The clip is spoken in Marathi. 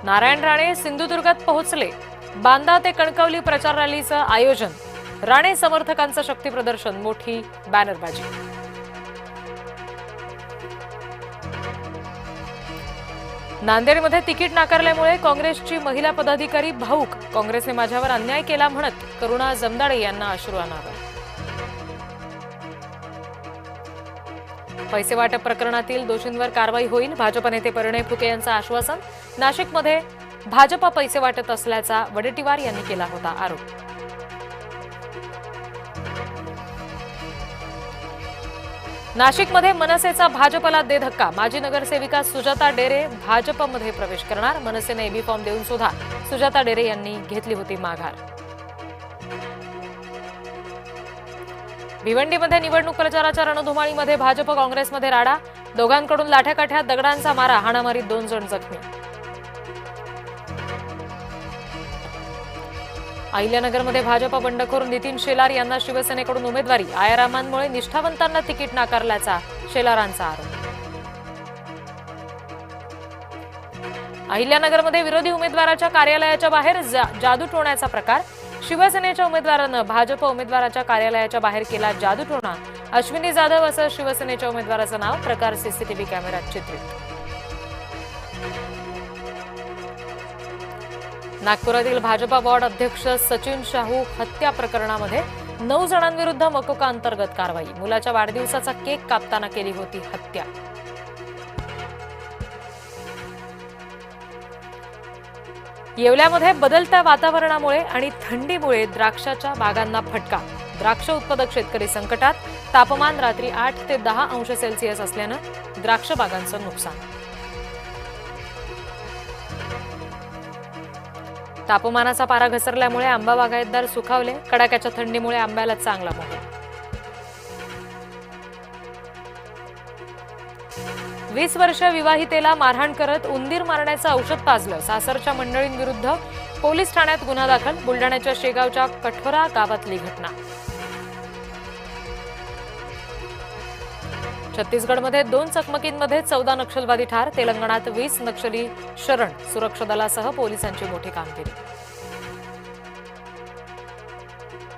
नारायण राणे सिंधुदुर्गात पोहोचले। बांदा ते कणकवली प्रचार रॅलीचं आयोजन। राणे समर्थकांचं शक्ती प्रदर्शन, मोठी बॅनरबाजी। नांदेडमध्ये तिकीट नाकारल्यामुळे काँग्रेसची महिला पदाधिकारी भाऊक। काँग्रेसने माझ्यावर अन्याय केला म्हणत करुणा जमदाडे यांना अश्रू अनावर। पैसे वाटप प्रकरणातील दोषींवर कारवाई होईल, भाजप नेते परिणय फुके यांचं आश्वासन। नाशिकमध्ये भाजप पैसे वाटत असल्याचा वडेट्टीवार यांनी केला होता आरोप। नाशिकमध्ये मनसेचा भाजपला दे धक्का। माजी नगरसेविका सुजाता डेरे भाजपमध्ये प्रवेश करणार। मनसेने एबी फॉर्म देऊन सुद्धा सुजाता डेरे यांनी घेतली होती माघार। भिवंडीमध्ये निवडणूक प्रचाराच्या रणधुमाळीमध्ये भाजप काँग्रेसमध्ये राडा। दोघांकडून लाठ्याकाठ्यात दगडांचा मारा, हाणामारीत 2 जण जखमी। अहिल्यानगरमध्ये भाजप बंडखोर नितीन शेलार यांना शिवसेनेकडून उमेदवारी। आयारामांमुळे निष्ठावंतांना तिकीट नाकारल्याचा शेलारांचा आरोप। अहिल्यानगरमध्ये विरोधी उमेदवाराच्या कार्यालयाच्या बाहेर जादूटोण्याचा प्रकार। शिवसेनेच्या उमेदवारानं भाजप उमेदवाराच्या कार्यालयाच्या बाहेर केला जादूटोणा। अश्विनी जाधव असं शिवसेनेच्या उमेदवाराचं नाव। प्रकार सीसीटीव्ही कॅमेऱ्यात चित्रित। नागपुरातील भाजपा बोर्ड अध्यक्ष सचिन शाहू हत्या प्रकरणामध्ये 9 जणांविरुद्ध मकोका अंतर्गत कारवाई। मुलाच्या वाढदिवसाचा केक कापताना केली होती हत्या। येवल्यामध्ये बदलत्या वातावरणामुळे आणि थंडीमुळे द्राक्षाच्या बागांना फटका। द्राक्ष उत्पादक शेतकरी संकटात। तापमान रात्री 8 ते 10 अंश सेल्सिअस असल्यानं द्राक्ष बागांचं नुकसान। तापमानाचा पारा घसरल्यामुळे आंबा बागायतदार सुखावले। कडाक्याच्या थंडीमुळे आंब्याला चांगला मोह। 20 वर्ष विवाहितेला मारहाण करत उंदीर मारण्याचं औषध पाजलं। सासरच्या मंडळींविरुद्ध पोलीस ठाण्यात गुन्हा दाखल। बुलढाण्याच्या शेगावच्या कठोरा गावातली घटना। छत्तीसगडमध्ये 2 चकमकींमध्ये 14 नक्षलवादी ठार। तेलंगणात 20 नक्षली शरण। सुरक्षा दलासह पोलिसांची मोठी कामगिरी।